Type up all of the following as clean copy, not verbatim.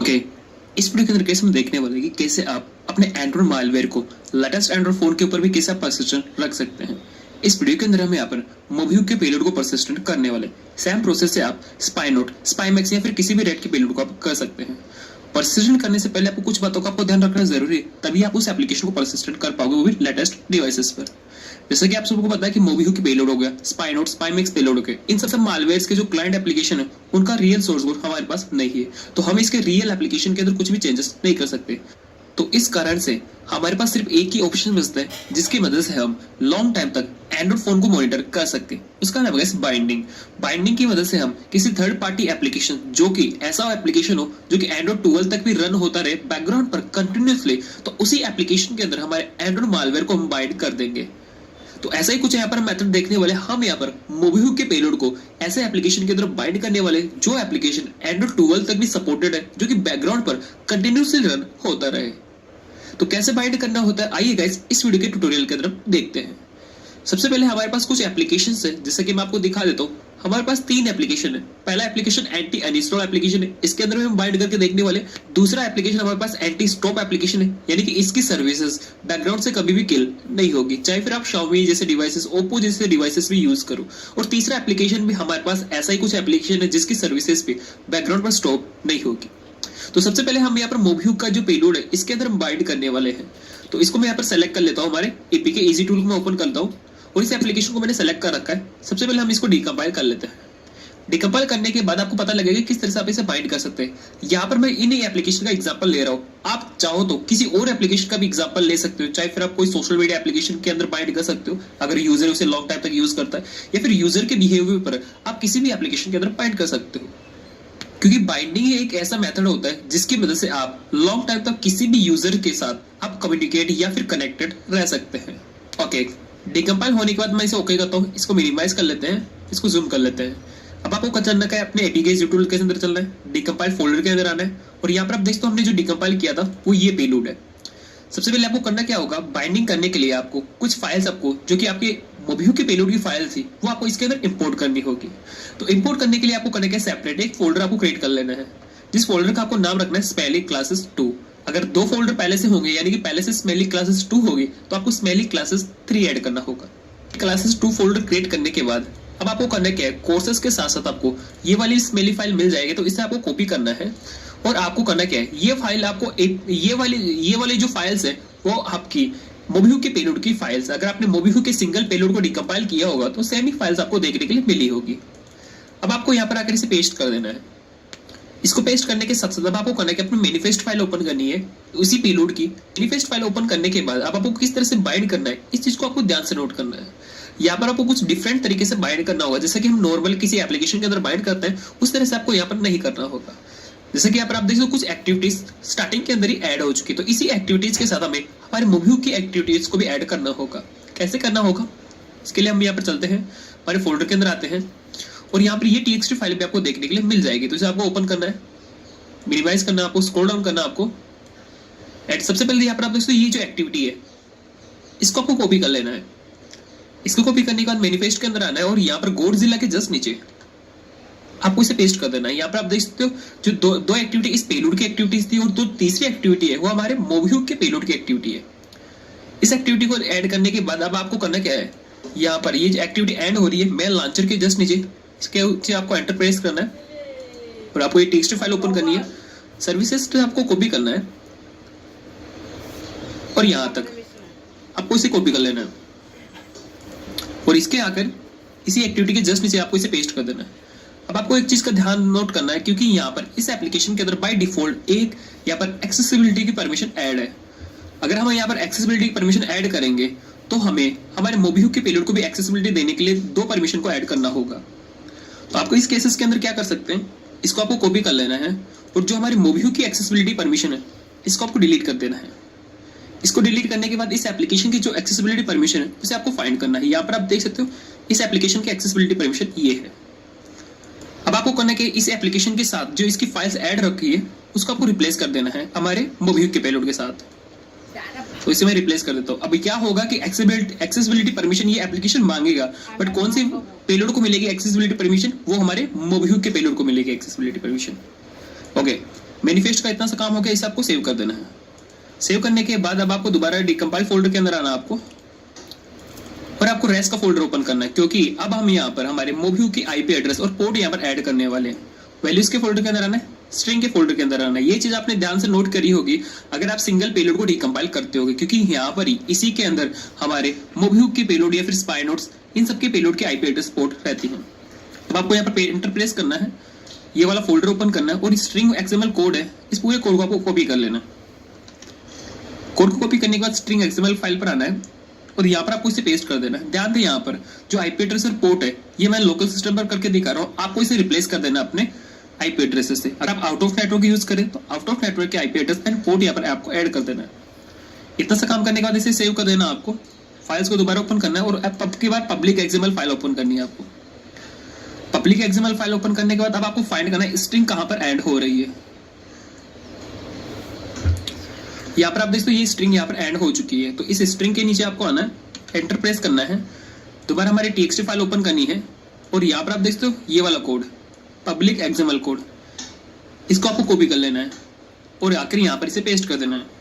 Okay, इस video के अंदर कैसे हम देखने वाले हैं कि कैसे आप अपने एंड्रॉइड मालवेयर को लेटेस्ट एंड्रॉइड फोन के ऊपर भी कैसे आप परसिस्टेंट रख सकते हैं। इस वीडियो के अंदर हम यहाँ पर मोबीहुक के पेलोड को परसिस्टेंट करने वाले सेम प्रोसेस से आप स्पाइनोट, स्पाइमैक्स या फिर किसी भी रेड के पेलोड को आप कर सकते हैं। परसिस्टेंट करने से पहले आपको कुछ बातों का आपको ध्यान रखना जरूरी है, तभी आप उस एप्लीकेशन को परसिस्टेंट कर पाओगे, वो भी लेटेस्ट डिवाइसेस पर। जैसे कि आप सबको पता है कि मोबीहुक की पेलोड हो गया, स्पाइनोट, स्पाइमैक्स पेलोड हो गए, इन सब मालवेयर्स के जो क्लाइंट एप्लीकेशन है उनका रियल सोर्स कोड हमारे पास नहीं है, तो हम इसके रियल एप्लीकेशन के अंदर कुछ भी चेंजेस नहीं कर सकते। तो इस कारण से हमारे पास सिर्फ एक ही ऑप्शन बचता है जिसकी मदद से हम लॉन्ग टाइम तक एंड्रॉइड फोन को मॉनिटर कर सकते हैं। उसका नाम है बाइंडिंग। बाइंडिंग की मदद से हम किसी थर्ड पार्टी एप्लीकेशन, जो कि ऐसा एप्लीकेशन हो जो कि एंड्रॉइड 12 तक भी रन होता रहे बैकग्राउंड पर कंटिन्यूअसली, तो उसी एप्लीकेशन के अंदर हमारे एंड्रॉइड मालवेयर को हम बाइंड कर देंगे। तो ऐसा ही कुछ यहाँ पर मेथड देखने वाले हम यहाँ पर मोबीहुक के पेलोड को ऐसे एप्लीकेशन के अंदर बाइंड करने वाले जो एप्लीकेशन एंड्रॉइड 12 तक भी सपोर्टेड है, जो कि बैकग्राउंड पर कंटिन्यूअसली रन होता रहे। तो कैसे बाइंड करना होता है, आइए गाइस इस वीडियो के ट्यूटोरियल के अंदर देखते हैं। सबसे पहले हमारे पास कुछ एप्लीकेशंस है, जैसे कि मैं आपको दिखा देता हूँ। हमारे पास 3 एप्लीकेशन है। पहला एप्लीकेशन एंटी अनइंस्टॉल एप्लीकेशन है, इसके अंदर हम बाइंड करके देखने वाले। दूसरा एप्लीकेशन हमारे पास एंटी स्टॉप एप्लीकेशन है, यानी कि इसकी सर्विसेज बैकग्राउंड से कभी भी किल नहीं होगी, चाहे फिर आप Xiaomi जैसे डिवाइसेस, Oppo जैसे डिवाइसेस भी यूज करो। और तीसरा एप्लीकेशन भी हमारे पास ऐसा ही कुछ एप्लीकेशन है जिसकी सर्विसेज भी बैकग्राउंड पर स्टॉप नहीं होगी। तो सबसे पहले हम यहाँ पर मोबीहुक का जो पेलोड है इसके अंदर हम बाइंड करने वाले हैं। तो इसको मैं यहाँ पर सेलेक्ट कर लेता हूँ, हमारे एपीके इजी टूल को मैं ओपन करता हूँ और इस एप्लीकेशन को मैंने सेलेक्ट कर रखा है। सबसे पहले हम इसको डिकम्पाइल कर लेते हैं। डिकम्पाइल करने के बाद आपको पता लगेगा किस तरह से आप इसे बाइंड कर सकते हैं। यहाँ पर मैं इन्हीं एप्लीकेशन का एग्जांपल ले रहा हूँ, आप चाहो तो किसी और एप्लीकेशन का भी एग्जांपल ले सकते हो, चाहे फिर आप कोई सोशल मीडिया एप्लीकेशन के अंदर बाइंड कर सकते हो अगर यूजर उसे लॉन्ग टाइम तक यूज करता है, या फिर यूजर के बिहेवियर पर आप किसी भी एप्लीकेशन के अंदर बाइंड कर सकते हो। क्योंकि बाइंडिंग एक ऐसा मेथड होता है जिसकी मदद से आप लॉन्ग टाइम तक किसी भी यूजर के साथ आप कम्युनिकेट या फिर कनेक्टेड रह सकते हैं। ओके, डिकम्पाइल होने के बाद मैं इसे ओके करता हूँ, इसको मिनिमाइज कर लेते हैं, इसको जूम कर लेते हैं। अब आपको क्या करना है, अपने एपीके टूल के अंदर चलना है, डिकम्पाइल फोल्डर के अंदर आना है और यहाँ पर आप देखते हो हमने जो डिकम्पाइल किया था वो ये पेलोड है। सबसे पहले आपको करना क्या होगा, बाइंडिंग करने के लिए आपको कुछ फाइल्स आपको जो कि आपके मोबीहुक के पेलोड की फाइल थी वो आपको इसके अंदर इंपोर्ट करनी होगी। तो इंपोर्ट करने के लिए आपको करना क्या, सेपरेट एक फोल्डर आपको क्रिएट कर लेना है, जिस फोल्डर का आपको नाम रखना है स्मेली क्लासेस 2। अगर 2 फोल्डर पहले से होंगे, यानी कि पहले से स्मेली क्लासेस 2 होगी, तो आपको स्मेली क्लासेस 3 ऐड करना होगा। क्लासेस 2 फोल्डर क्रिएट करने के बाद अब आपको करना क्या है, कोर्सेज के साथ साथ आपको ये वाली स्मेली फाइल मिल जाएगी, तो इसे आपको कॉपी करना है और आपको करना क्या है, ये फाइल आपको ये वाली जो फाइल्स है वो आपकी मोबीहुक के पेलोड की फाइल्स। अगर आपने मोबीहुक के सिंगल पेलोड को डिकम्पाइल किया होगा तो सेम ही फाइल्स आपको देखने के लिए मिली होगी। अब आपको यहाँ पर आकर इसे पेस्ट कर देना है। इसको पेस्ट करने के साथ साथ आपको करना है कि अपनी मैनिफेस्ट फाइल ओपन करनी है उसी पेलोड की। मैनिफेस्ट फाइल ओपन करने के बाद अब आपको किस तरह से बाइंड करना है इस चीज को आपको ध्यान से नोट करना है। यहाँ पर आपको कुछ डिफरेंट तरीके से बाइंड करना होगा, जैसे कि हम नॉर्मल किसी एप्लीकेशन के अंदर बाइंड करते हैं उस तरह से आपको यहाँ पर नहीं करना होगा। जैसे कि यहाँ पर आप देख सकते हो कुछ एक्टिविटीज स्टार्टिंग के अंदर ही ऐड हो चुकी है, तो इसी एक्टिविटीज के साथ हमें हमारे मोबीहुक की एक्टिविटीज को भी ऐड करना होगा। कैसे करना होगा, इसके लिए हम यहाँ पर चलते हैं, हमारे फोल्डर के अंदर आते हैं और यहाँ पर ये txt फाइल भी आपको देखने के लिए मिल जाएगी। तो इसे आपको ओपन करना है, मिनिमाइज करना है, आपको स्क्रॉल डाउन करना है आपको। सबसे पहले यहाँ पर आप देख सकते हो ये जो एक्टिविटी है इसको आपको कॉपी कर लेना है। इसको कॉपी करने के बाद मैनिफेस्ट के अंदर आना है और यहाँ पर गॉडजिला के जस्ट नीचे आपको इसे पेस्ट कर देना है। यहाँ पर आप देख सकते हो जो दो एक्टिविटी इस पेलोड की एक्टिविटीज थी और जो तीसरी एक्टिविटी है वो हमारे मोबीहुक के पेलोड की एक्टिविटी है। इस एक्टिविटी को ऐड करने के बाद अब आपको करना क्या है, यहाँ पर ये एक्टिविटी एंड हो रही है मेल लॉन्चर के जस्ट नीचे, इसके नीचे आपको एंटर प्रेस करना है और आपको ये टेक्स्ट फाइल ओपन करनी है। सर्विसेज से आपको कॉपी करना है और यहाँ तक आपको इसे कॉपी कर लेना है और इसके आकर इसी एक्टिविटी के जस्ट नीचे आपको इसे पेस्ट कर देना है। अब आपको एक चीज का ध्यान नोट करना है, क्योंकि यहाँ पर इस एप्लीकेशन के अंदर बाय डिफॉल्ट एक यहाँ पर एक्सेसिबिलिटी की परमिशन ऐड है। अगर हम यहाँ पर एक्सेसिबिलिटी की परमिशन ऐड करेंगे तो हमें हमारे मोबीहुक के पेलोड को भी एक्सेसिबिलिटी देने के लिए 2 परमिशन को ऐड करना होगा। तो आपको इस केसेस के अंदर क्या कर सकते हैं, इसको आपको कॉपी कर लेना है और जो हमारी मोबीहुक की एक्सेसिबिलिटी परमिशन है इसको आपको डिलीट कर देना है। इसको डिलीट करने के बाद इस एप्लीकेशन की जो एक्सेसिबिलिटी परमिशन है उसे आपको फाइंड करना है। यहाँ पर आप देख सकते हो इस एप्लीकेशन की एक्सेसिबिलिटी परमिशन ये है। अब आपको करना है कि इस एप्लीकेशन के साथ जो इसकी फाइल्स ऐड रखी है उसको आपको रिप्लेस कर देना है हमारे मोबीहुक के पेलोड के साथ। तो इसे मैं रिप्लेस कर देता हूँ। अभी क्या होगा कि एक्सेसिबिलिटी परमिशन ये एप्लीकेशन मांगेगा, बट कौन से पेलोड को मिलेगी एक्सेसिबिलिटी परमिशन, वो हमारे मोबीहुक के पेलोड को मिलेगी एक्सेसिबिलिटी परमिशन। ओके, मैनिफेस्ट का इतना सा काम हो गया, इसे आपको सेव कर देना है। सेव करने के बाद अब आपको दोबारा डिकम्पाइल फोल्डर के अंदर आना आपको, और आपको रेस्ट का फोल्डर ओपन करना है, क्योंकि अब हम यहाँ पर हमारे मोबिह्यू की आईपी एड्रेस और पोर्ट यहाँ पर ऐड करने वाले हैं। वैल्यूज के फोल्डर के अंदर आना है, स्ट्रिंग के फोल्डर के अंदर आना है। ये चीज आपने ध्यान से नोट करी होगी अगर आप सिंगल पेलोड को डिकम्पाइल करते होगे, क्योंकि यहाँ पर ही इसी के अंदर हमारे मोबिह्यू की पेलोड या फिर स्पाई नोड्स, इन सबके पेलोड की आईपी एड्रेस पोर्ट रहती है। तो आपको यहाँ पर एंटर प्रेस करना है, ये वाला फोल्डर ओपन करना है, और स्ट्रिंग एक्सएमएल कोड है, इस पूरे कोड को आपको कॉपी कर लेना है। कोड को कॉपी करने के बाद स्ट्रिंग एक्सएमएल फाइल पर आना है, और यहाँ पर आपको इसे पेस्ट कर देना है। ध्यान दें यहाँ पर जो आईपी एड्रेस और पोर्ट है, ये मैं लोकल सिस्टम पर करके दिखा रहा हूँ, आपको इसे रिप्लेस कर देना अपने आईपी एड्रेस से। अगर आप आउट ऑफ नेटवर्क यूज करें तो आउट ऑफ नेटवर्क के आईपी एड्रेस एंड पोर्ट यहाँ पर आपको ऐड कर देना है। इतना सा काम करने के बाद इसे सेव कर देना आपको, फाइल्स को दोबारा ओपन करना है, और अब की बार पब्लिक एक्सएमएल फाइल ओपन करनी है आपको। पब्लिक एक्सएमएल फाइल ओपन करने के बाद अब आपको फाइंड करना है स्ट्रिंग कहां पर ऐड हो रही है। यहाँ पर आप देखो ये स्ट्रिंग यहाँ पर ऐड हो चुकी है, तो इस स्ट्रिंग के नीचे आपको आना है, एंटर प्रेस करना है, दोबारा हमारी टीएक्सटी फाइल ओपन करनी है, और यहाँ पर आप देखते हो ये वाला कोड पब्लिक एक्सएमएल कोड, इसको आपको कॉपी कर लेना है और आखिर यहाँ पर इसे पेस्ट कर देना है।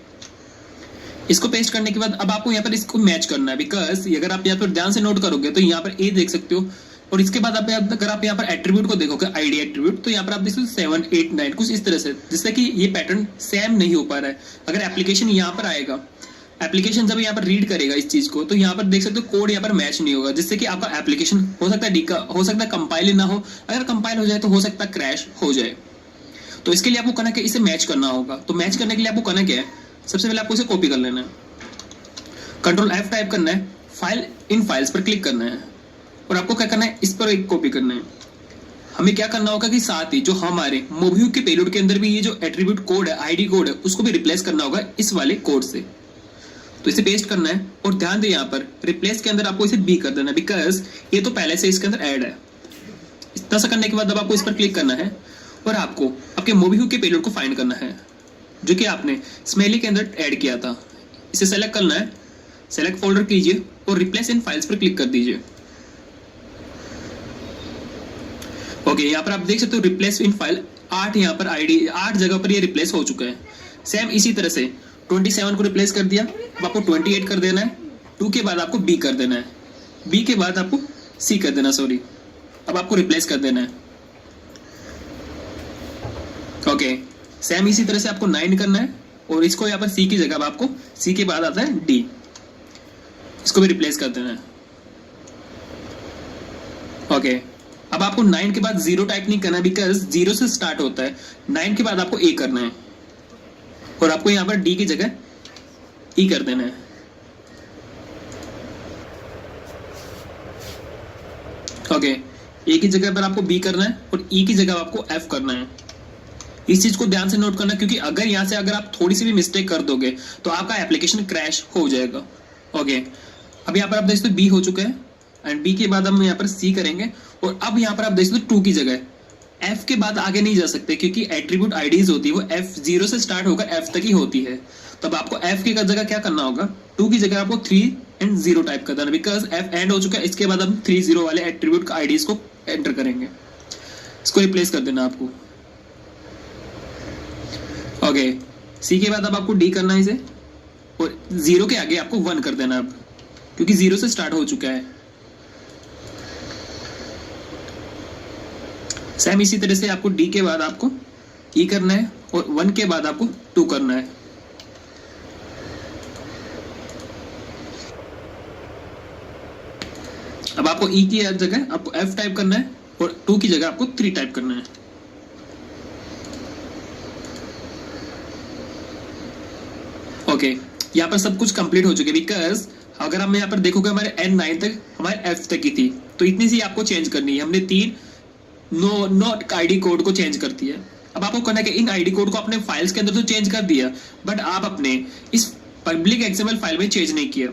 इसको पेस्ट करने के बाद अब आपको यहाँ पर इसको मैच करना है, बिकॉज अगर आप यहाँ पर ध्यान से नोट करोगे तो यहाँ पर ए देख सकते हो, और इसके बाद आप अगर आप यहाँ पर एट्रीब्यूट को देखोगे आईडी एट्रीब्यूट, तो यहाँ पर आप देखो 7 8 9 कुछ इस तरह से, जिससे कि ये पैटर्न सेम नहीं हो पा रहा है। अगर एप्लीकेशन यहाँ पर आएगा, एप्लीकेशन जब यहाँ पर रीड करेगा इस चीज को, तो यहाँ पर देख सकते हो कोड यहाँ पर मैच नहीं होगा, जिससे कि आपका एप्लीकेशन हो सकता है हो सकता है कंपाइल ना हो, अगर कंपाइल हो जाए तो हो सकता है क्रैश हो जाए। तो इसके लिए आपको करना क्या, इसे मैच करना होगा। तो मैच करने के लिए आपको करना क्या है, सबसे पहले आपको इसे कॉपी कर लेना है, कंट्रोल F टाइप करना है, फाइल इन फाइल्स पर क्लिक करना है, और आपको क्या करना है, इस पर एक कॉपी करना है। हमें क्या करना होगा कि साथ ही जो हमारे मोबिह्यू के पेलोड के अंदर भी ये जो एट्रीब्यूट कोड है, आईडी कोड है, उसको भी रिप्लेस करना होगा इस वाले कोड से। तो इसे पेस्ट करना है, और ध्यान दें यहाँ पर रिप्लेस के अंदर आपको इसे बी कर देना है, बिकॉज ये तो पहले से इसके अंदर ऐड है। इतना सा करने के बाद अब आपको इस पर क्लिक करना है, और आपको आपके मोबिह्यू के पेलोड को फाइंड करना है, जो कि आपने स्मेली के अंदर ऐड किया था। इसे सेलेक्ट करना है, सेलेक्ट फोल्डर कीजिए और रिप्लेस इन फाइल्स पर क्लिक कर दीजिए। ओके, यहाँ पर आप देख सकते हो रिप्लेस इन फाइल 8 यहाँ पर आईडी 8 जगह पर ये रिप्लेस हो चुका है। सेम इसी तरह से 27 को रिप्लेस कर दिया, अब आपको 28 कर देना है, 2 के बाद आपको बी कर देना है, बी के बाद आपको सी कर देना, सॉरी, अब आपको रिप्लेस कर देना है। ओके, सेम इसी तरह से आपको 9 करना है, और इसको यहाँ पर सी की जगह आपको सी के बाद आता है डी, इसको भी रिप्लेस कर देना है। ओके, अब आपको 9 के बाद 0 टाइप नहीं करना, बिकॉज 0 से स्टार्ट होता है। 9 के बाद आपको ए करना है, और आपको यहाँ पर डी की जगह ई कर देना है। ओके, ए की जगह पर आपको बी करना है, और ई की जगह आपको एफ करना है। इस चीज को ध्यान से नोट करना, क्योंकि अगर यहाँ से अगर आप थोड़ी सी भी मिस्टेक कर दोगे तो आपका एप्लीकेशन क्रैश हो जाएगा। ओके, अब यहाँ पर आप देख सकते हो बी हो चुका है, एंड बी के बाद हम यहाँ पर सी करेंगे, और अब यहाँ पर आप देख सकते हो 2 की जगह एफ के बाद आगे नहीं जा सकते, क्योंकि एट्रीब्यूट आईडीज होती है वो एफ 0 से स्टार्ट होकर एफ तक ही होती है। तो अब आपको एफ की जगह क्या करना होगा, 2 की जगह आपको 3 एंड 0 टाइप कर देना, बिकॉज एफ एंड हो चुका है। इसके बाद हम 3 0 वाले एट्रीब्यूट का आईडीज को एंटर करेंगे, इसको रिप्लेस कर देना आपको। ओके, सी के बाद अब आपको डी करना है इसे, और 0 के आगे आपको 1 कर देना अब, क्योंकि 0 से स्टार्ट हो चुका है। सेम इसी तरह से आपको डी के बाद आपको ई करना है, और 1 के बाद आपको 2 करना है। अब आपको ई की जगह आपको एफ टाइप करना है, और 2 की जगह आपको 3 टाइप करना है। ओके, यहाँ पर सब कुछ कंप्लीट हो चुके, बिकॉज अगर हम यहाँ पर देखोगे हमारे N9 तक हमारे F तक की थी, तो इतनी सी आपको चेंज करनी है। हमने 3 नोट आईडी कोड को चेंज करती है। अब आपको करना है कि इन आईडी कोड को अपने फाइल्स के अंदर तो चेंज कर दिया, बट आप अपने इस पब्लिक एक्सएमएल फाइल में चेंज नहीं किया।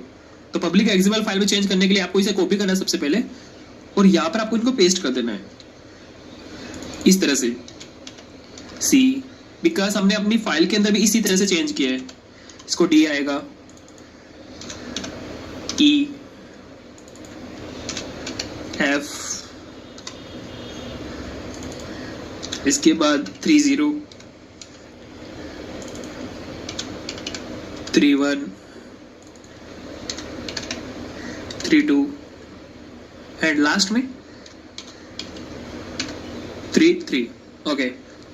तो पब्लिक एक्सएमएल फाइल में चेंज करने के लिए आपको इसे कॉपी करना है सबसे पहले, और यहाँ पर आपको इनको पेस्ट कर देना है इस तरह से सी, बिकॉज हमने अपनी फाइल के अंदर भी इसी तरह से चेंज किया है। इसको डी आएगा, ई, एफ, इसके बाद 3 0, 3-1 3-2 एंड लास्ट में 3-3। ओके,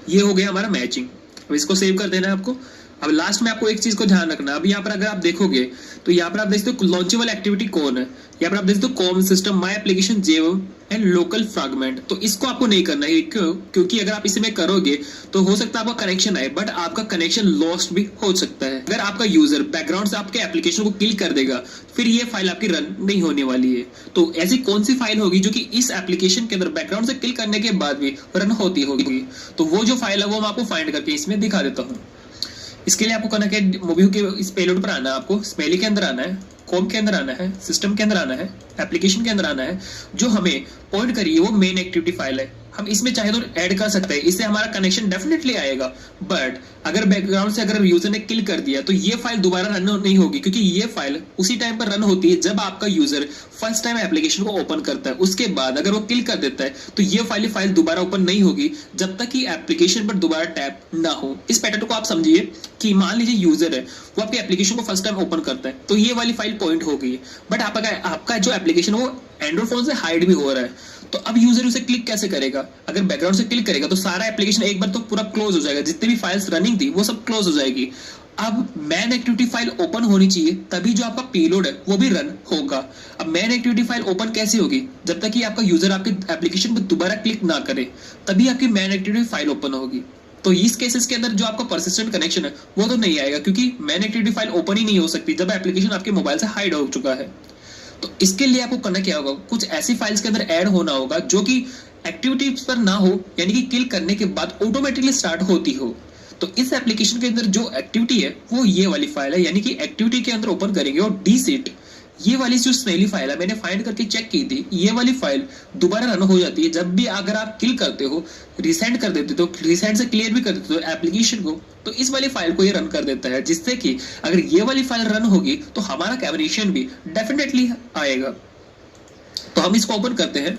ये हो गया हमारा मैचिंग। अब इसको सेव कर देना है आपको। अब लास्ट में आपको एक चीज को ध्यान रखना, अब यहाँ पर अगर आप देखोगे तो यहाँ पर आप देखते हो लॉन्चेबल एक्टिविटी कौन है, यहाँ पर आप देखते हो कॉम सिस्टम, माई एप्लीकेशन, जेव एंड लोकल फ्रैगमेंट। तो इसको आपको नहीं करना है, क्यों? क्योंकि अगर आप इसमें करोगे तो हो सकता है आपका कनेक्शन आए, बट आपका कनेक्शन लॉस्ट भी हो सकता है। अगर आपका यूजर बैकग्राउंड से आपके एप्लीकेशन को किल कर देगा, फिर ये फाइल आपकी रन नहीं होने वाली है। तो ऐसी कौन सी फाइल होगी जो कि इस एप्लीकेशन के अंदर बैकग्राउंड से किल करने के बाद भी रन होती होगी? तो वो जो फाइल है वो मैं आपको फाइंड करके इसमें दिखा देता हूँ। इसके लिए आपको करना क्या, मोबियो के इस पेलोड पर आना है, आपको स्मेली के अंदर आना है, कॉम के अंदर आना है, सिस्टम के अंदर आना है, एप्लीकेशन के अंदर आना है। जो हमें पॉइंट करिए वो मेन एक्टिविटी फाइल है, हम इसमें चाहे तो ऐड कर सकते हैं, इससे हमारा कनेक्शन डेफिनेटली आएगा। बट अगर बैकग्राउंड से अगर यूजर ने किल कर दिया तो ये फाइल दोबारा रन नहीं होगी, क्योंकि ये फाइल उसी टाइम पर रन होती है जब आपका यूजर फर्स्ट टाइम एप्लीकेशन को ओपन करता है। उसके बाद अगर वो किल कर देता है तो ये फाइल दोबारा ओपन नहीं होगी जब तक कि एप्लीकेशन पर दोबारा टैप ना हो। इस पैटर्न को आप समझिए कि मान लीजिए यूजर है, वो आपके एप्लीकेशन को फर्स्ट टाइम ओपन करता है तो ये वाली फाइल पॉइंट हो गई है, बट आपका जो एप्लीकेशन है वो एंड्रॉइड फोन से हाइड भी हो रहा है। तो अब यूजर उसे क्लिक कैसे करेगा? अगर बैकग्राउंड से क्लिक करेगा तो सारा एप्लीकेशन एक बार तो पूरा क्लोज हो जाएगा, जितनी भी फाइल्स रनिंग थी वो सब क्लोज हो जाएगी। अब मैन एक्टिविटी फाइल ओपन होनी चाहिए, तभी जो आपका पेलोड है वो भी रन होगा। अब मैन एक्टिविटी फाइल ओपन कैसे होगी? जब तक कि आपका यूजर आपके एप्लीकेशन पर दोबारा क्लिक ना करे, तभी आपकी मैन एक्टिविटी फाइल ओपन होगी। तो इस केसेस के अंदर जो आपका परसिस्टेंट कनेक्शन है वो तो नहीं आएगा, क्योंकि मैन एक्टिविटी फाइल ओपन ही नहीं हो सकती जब एप्लीकेशन आपके मोबाइल से हाइड हो चुका है। तो इसके लिए आपको करना क्या होगा, कुछ ऐसी फाइल्स के अंदर ऐड होना होगा जो कि एक्टिविटीज पर ना हो, यानी कि किल करने के बाद ऑटोमेटिकली स्टार्ट होती हो। तो इस एप्लीकेशन के अंदर जो एक्टिविटी है वो ये वाली फाइल है, यानी कि एक्टिविटी के अंदर ओपन करेंगे और डीसेट, ये वाली जो स्मेली फाइल है मैंने फाइंड करके चेक की थी, ये वाली फाइल दोबारा रन हो जाती है जब भी अगर आप किल करते हो, रिसेंड कर देते हो, रिसेंड से क्लियर भी कर देते हो एप्लीकेशन को, तो इस वाली फाइल को ये रन कर देता है, जिससे कि अगर ये वाली फाइल रन होगी तो हमारा कैबिनेशन भी डेफिनेटली आएगा। तो हम इसको ओपन करते हैं।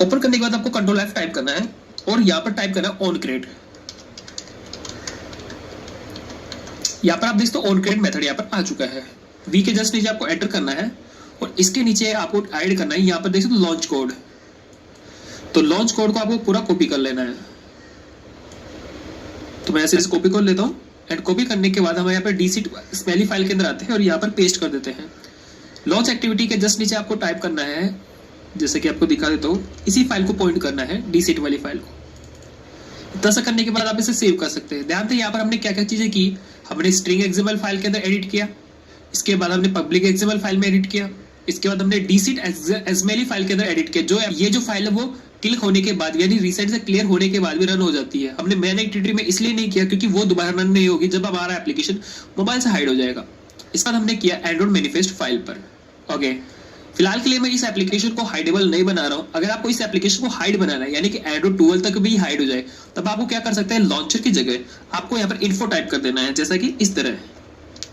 ओपन करने के बाद आपको कंट्रोल F टाइप करना है और यहाँ पर टाइप करना है ऑन क्रिएट। यहाँ पर आप देखते हो ऑन क्रिएट मेथड यहाँ पर आ चुका है। वी के जस्ट नीचे आपको एंटर करना है और इसके नीचे आपको ऐड करना है, यहाँ पर देख सकते हो लॉन्च कोड। तो लॉन्च कोड को आपको पूरा कॉपी कर लेना है। तो मैं ऐसे कॉपी कर लेता हूँ एंड कॉपी करने के बाद हम यहाँ पर डीसीट स्मेली फाइल के अंदर आते हैं और यहाँ पर पेस्ट कर देते हैं। लॉन्च एक्टिविटी के जस्ट नीचे आपको टाइप करना है, जैसे कि आपको दिखा देता हूँ, इसी फाइल को पॉइंट करना है, डीसीट वाली फाइल को। इतना सा करने के बाद आप इसे सेव कर सकते हैं। ध्यान दें यहाँ पर हमने क्या क्या चीजें की, हमने स्ट्रिंग एक्सएमएल फाइल के अंदर एडिट किया, इसके बाद हमने पब्लिक एक्सएमएल फाइल में एडिट किया, इसके बाद हमने डीसीट एसएमएल फाइल के अंदर एडिट किया। जो ये जो फाइल है वो क्लिक होने के बाद यानी रीसेट से क्लियर होने के बाद भी रन हो जाती है। हमने मैन एक्टिविटी में इसलिए नहीं किया क्योंकि वो दोबारा रन नहीं होगी जब हमारा एप्लीकेशन मोबाइल से हाइड हो जाएगा। इसके बाद हमने किया एंड्रॉइड मैनिफेस्ट फाइल पर। ओके, फिलहाल के लिए मैं इस एप्लीकेशन को हाइडेबल नहीं बना रहा हूँ। अगर आपको इस एप्लीकेशन को हाइड बनाना है, यानी कि एंड्रॉइड 12 तक भी हाइड हो जाए, तब आपको क्या कर सकते हैं, लॉन्चर की जगह आपको यहाँ पर इन्फो टाइप कर देना है, जैसा कि इस तरह।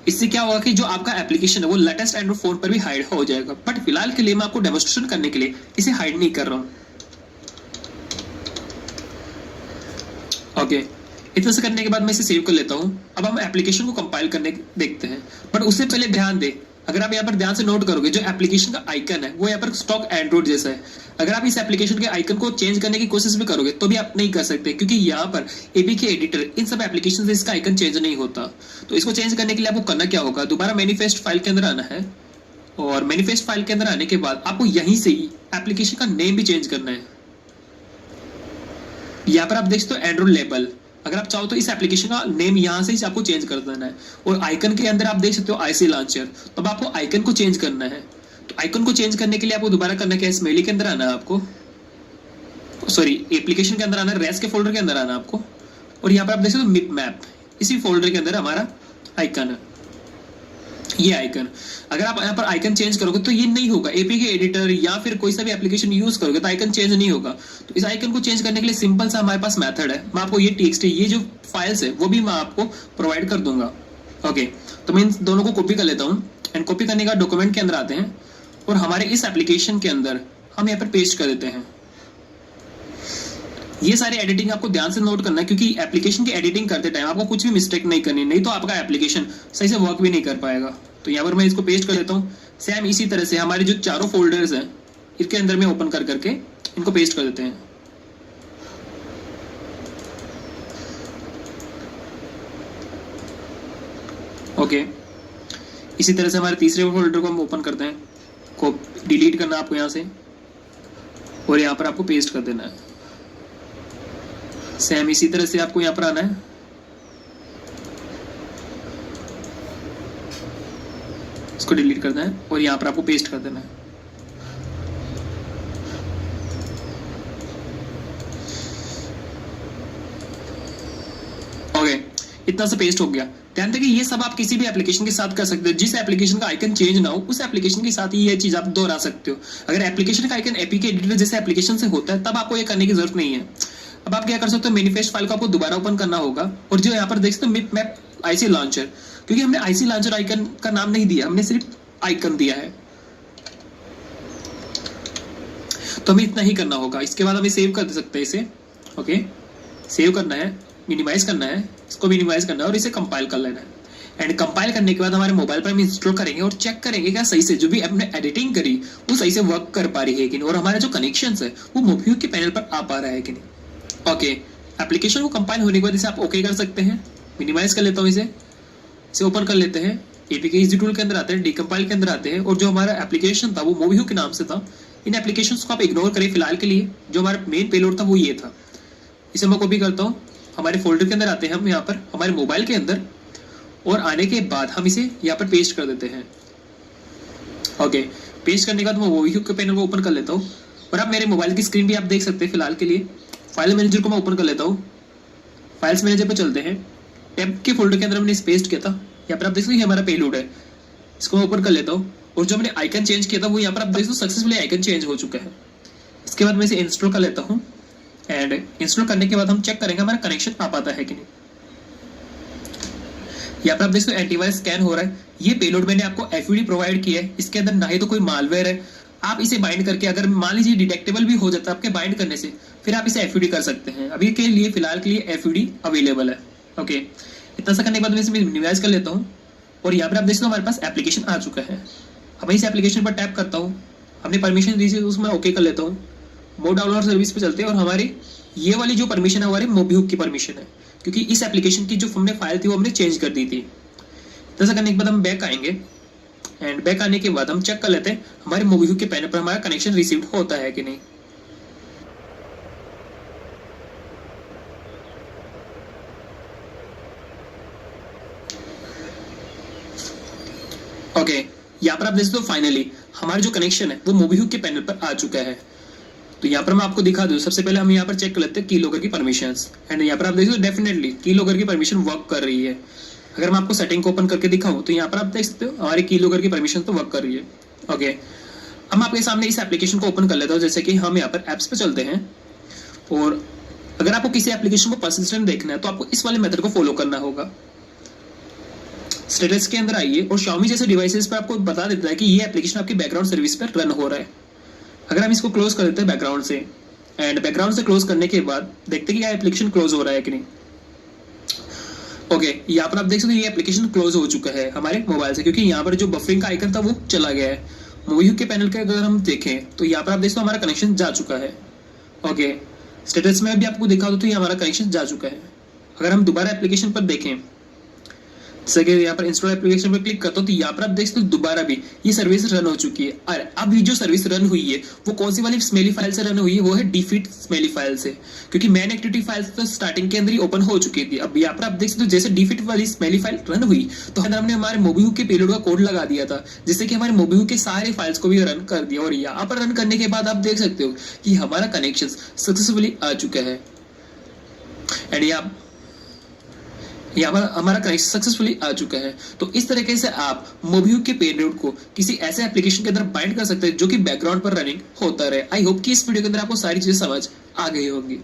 इससे क्या होगा कि जो आपका एप्लीकेशन है वो लेटेस्ट एंड्रॉइड फोन पर भी हाइड हो जाएगा। बट फिलहाल के लिए मैं आपको डेमोन्स्ट्रेशन करने के लिए इसे हाइड नहीं कर रहा हूँ। ओके, इतना से करने के बाद मैं इसे सेव कर लेता हूँ। अब हम एप्लीकेशन को कंपाइल करने देखते हैं, बट उससे पहले ध्यान दें, अगर आप यहाँ पर ध्यान से नोट करोगे, जो एप्लीकेशन का आइकन है वो यहाँ पर स्टॉक एंड्रॉइड जैसा है। अगर आप इस एप्लीकेशन के आइकन को चेंज करने की कोशिश भी करोगे तो भी आप नहीं कर सकते, क्योंकि यहाँ पर एपीके एडिटर इन सब एप्लीकेशन से इसका आइकन चेंज नहीं होता। तो इसको चेंज करने के लिए आपको करना क्या होगा, दोबारा मैनिफेस्ट फाइल के अंदर आना है और मैनिफेस्ट फाइल के अंदर आने के बाद आपको यहीं से ही एप्लीकेशन का नेम भी चेंज करना है। यहाँ पर आप देख सकते हो एंड्रॉइड लेबल, अगर आप चाहो तो इस एप्लीकेशन का नेम यहाँ से ही आपको चेंज कर देना है। और आइकन के अंदर आप देख सकते हो आईसी लॉन्चर, तब आपको आइकन को चेंज करना है। तो आइकन को चेंज करने के लिए आपको दोबारा करना क्या है, स्मेली के अंदर आना है आपको, सॉरी एप्लीकेशन के अंदर आना है, रेस के फोल्डर के अंदर आना है आपको। और यहाँ पर आप देख सकते हो मिप मैप, इसी फोल्डर के अंदर हमारा आइकन है, ये आइकन। अगर आप यहाँ पर आइकन चेंज करोगे तो ये नहीं होगा, एपीके एडिटर या फिर कोई सा भी एप्लीकेशन यूज करोगे तो आइकन चेंज नहीं होगा। तो इस आइकन को चेंज करने के लिए सिंपल सा हमारे पास मेथड है। मैं आपको ये टेक्स्ट, ये जो फाइल्स है वो भी मैं आपको प्रोवाइड कर दूंगा। ओके, तो मैं इन दोनों को कॉपी कर लेता हूँ एंड कॉपी करने का डॉक्यूमेंट के अंदर आते हैं और हमारे इस एप्लीकेशन के अंदर हम यहाँ पर पेस्ट कर देते हैं। ये सारे एडिटिंग आपको ध्यान से नोट करना है, क्योंकि एप्लीकेशन की एडिटिंग करते टाइम आपको कुछ भी मिस्टेक नहीं करनी, नहीं तो आपका एप्लीकेशन सही से वर्क भी नहीं कर पाएगा। तो यहाँ पर मैं इसको पेस्ट कर देता हूँ। सेम इसी तरह से हमारे जो चारों फोल्डर्स हैं इसके अंदर में ओपन कर करके इनको पेस्ट कर देते हैं। ओके, इसी तरह से हमारे तीसरे फोल्डर को हम ओपन करते हैं, को डिलीट करना आपको यहाँ से और यहाँ पर आपको पेस्ट कर देना है। सेम इसी तरह से आपको यहाँ पर आना है, इसको डिलीट करना है और यहाँ पर आपको पेस्ट कर देना है। ओके, इतना सा पेस्ट हो गया। ध्यान दें कि ये सब आप किसी भी एप्लीकेशन के साथ कर सकते हो। जिस एप्लीकेशन का आइकन चेंज ना हो उस एप्लीकेशन के साथ ही ये चीज आप दोहरा सकते हो। अगर एप्लीकेशन का आइकन एपीके एडिटर जैसे एप्लीकेशन से होता है तब आपको ये करने की जरूरत नहीं है। अब आप क्या कर सकते हो, मैनिफेस्ट फाइल को आपको दोबारा ओपन करना होगा और जो यहाँ पर देख सकते हो मैप आईसी लॉन्चर, क्योंकि हमने आईसी लॉन्चर आइकन का नाम नहीं दिया, हमने सिर्फ आइकन दिया है, तो हमें इतना ही करना होगा। इसके बाद हमें सेव कर सकते हैं इसे। ओके, सेव करना है, मिनिमाइज करना है, इसको मिनिमाइज करना है और इसे कंपाइल कर लेना है। एंड कंपाइल करने के बाद हमारे मोबाइल पर हम इंस्टॉल करेंगे और चेक करेंगे क्या सही से जो भी हमने एडिटिंग करी वो सही से वर्क कर पा रही है कि नहीं, और हमारा जो कनेक्शन है वो मोबिक्विक के पैनल पर आ पा रहा है कि नहीं। ओके, एप्लीकेशन को कंपाइल होने के बाद इसे आप ओके कर सकते हैं। मिनिमाइज कर लेता हूँ, इसे ओपन कर लेते हैं। एपीके इजी टूल के अंदर आते हैं, डीकंपाइल के अंदर आते हैं और जो हमारा एप्लीकेशन था वो मोबिक्विक के नाम से था। इन एप्लीकेशंस को आप इग्नोर करें फिलहाल के लिए। जो हमारा मेन पेलोड था वो ये था। इसे मैं कॉपी करता हूँ, हमारे फोल्डर के अंदर आते हैं हम यहाँ पर हमारे मोबाइल के अंदर, और आने के बाद हम इसे यहाँ पर पेस्ट कर देते हैं। ओके, पेस्ट करने के बाद मैं मोबिक्विक के पैनल को ओपन कर लेता हूँ और अब मेरे मोबाइल की स्क्रीन भी आप देख सकते हैं। फिलहाल के लिए फाइल मैनेजर को मैं ओपन कर लेता हूँ। फाइल्स मैनेजर पर चलते हैं, टैब के फोल्डर के अंदर हमने इसे पेस्ट किया था। यहाँ पर आप देख सकते हैं हमारा पेलोड है, इसको मैं ओपन कर लेता हूँ और जो मैंने आइकन चेंज किया था वो यहाँ पर आप देख सकते हो सक्सेसफुली आइकन चेंज हो चुका है। इसके बाद मैं इसे इंस्टॉल कर लेता हूँ एंड इंस्टॉल करने के बाद हम चेक करेंगे हमारा कनेक्शन आ पाता है कि नहीं। यहाँ पर आप देख सकते हो एंटीवायरस स्कैन हो रहा है। ये पेलोड मैंने आपको एफयूडी प्रोवाइड किया है, इसके अंदर ना ही तो कोई मालवेयर है। आप इसे बाइंड करके अगर मान लीजिए डिटेक्टेबल भी हो जाता है आपके बाइंड करने से, फिर आप इसे एफयूडी कर सकते हैं। अभी के लिए फिलहाल के लिए एफयूडी अवेलेबल है। ओके, इतना सा करने के बाद मैं इसे मिनिमाइज कर लेता हूँ और यहाँ पर आप देख सकते हो हमारे पास एप्लीकेशन आ चुका है। अब इस एप्लीकेशन पर टैप करता हूँ, हमने परमिशन दी थी उसमें ओके कर लेता हूँ। मोड डाउनलोड सर्विस पे चलते हैं और हमारी ये वाली जो परमिशन है हमारे मोबिक्विक की परमिशन है, क्योंकि इस एप्लीकेशन की जो हमने फाइल थी वो हमने चेंज कर दी थी। ऐसा करने के बाद हम बैक आएंगे एंड बैक आने के बाद हम चेक कर लेते हैं हमारे मोबिक्विक के पैनल पर हमारा कनेक्शन रिसीव्ड होता है कि नहीं। ओके, यहाँ पर आप देख सकते हो फाइनली हमारा जो कनेक्शन है वो मोबिक्विक के पैनल पर आ चुका है। तो यहाँ पर मैं आपको दिखा दूं, सबसे पहले हम यहाँ पर चेक कर लेते हैं कीलॉगर की परमिशंस एंड यहाँ पर आप देख सकते हो डेफिनेटली कीलॉगर की परमिशन वर्क कर रही है। अगर मैं आपको सेटिंग को ओपन करके दिखाऊं तो यहाँ पर आप देख सकते हो हमारी कीलॉगर की परमिशन तो वर्क कर रही है। ओके, हम आपके सामने इस एप्लीकेशन को ओपन कर लेता हूँ। जैसे कि हम यहाँ पर एप्स पे चलते हैं और अगर आपको किसी एप्लीकेशन को परसिस्टेंट देखना है तो आपको इस वाले मेथड को फॉलो करना होगा। स्टेटस के अंदर आइए और Xiaomi जैसे डिवाइसेस पर आपको बता देता है कि ये एप्लीकेशन आपकी बैकग्राउंड सर्विस पर रन हो रहा है। अगर हम इसको क्लोज कर देते हैं बैकग्राउंड से एंड बैकग्राउंड से क्लोज करने के बाद देखते हैं कि ये एप्लीकेशन क्लोज हो रहा है कि नहीं। ओके, यहाँ पर आप देख सकते हो ये एप्लीकेशन क्लोज हो चुका है हमारे मोबाइल से, क्योंकि यहाँ पर जो बफरिंग का आइकन था वो चला गया है। मोबिक्विक के पैनल के अगर हम देखें तो यहाँ पर आप देख सकते हो हमारा कनेक्शन जा चुका है। ओके, स्टेटस में भी आपको दिखा दो तो ये हमारा कनेक्शन जा चुका है। अगर हम दोबारा एप्लीकेशन पर देखें, जैसे कि यहाँ पर इंस्टॉल एप्लीकेशन पर क्लिक करता हूँ तो यहाँ पर आप देख सकते हो दोबारा भी ये सर्विस रन हो चुकी है। और अब ये जो सर्विस रन हुई है वो कौन सी वाली स्मेली फाइल से रन हुई है, वो है डिफीट स्मेली फाइल से, क्योंकि मैन एक्टिविटी फाइल तो स्टार्टिंग के अंदर ही ओपन हो चुकी थी। अब यहाँ पर आप देख सकते हो जैसे डिफीट वाली स्मेली फाइल रन हुई तो हमने हमारे मोबिक्विक के पेलोड का कोड लगा दिया था, जिससे कि हमारे मोबिक्विक के सारे फाइल्स को भी रन कर दिया। और यहाँ पर रन करने के बाद आप देख सकते हो कि हमारा कनेक्शन सक्सेसफुली आ चुका है एंड यहाँ हमारा कनेक्शन सक्सेसफुली आ चुका है। तो इस तरीके से आप मोबिक्विक के पेलोड को किसी ऐसे एप्लीकेशन के अंदर बाइंड कर सकते हैं जो कि बैकग्राउंड पर रनिंग होता रहे। आई होप कि इस वीडियो के अंदर आपको सारी चीजें समझ आ गई होंगी।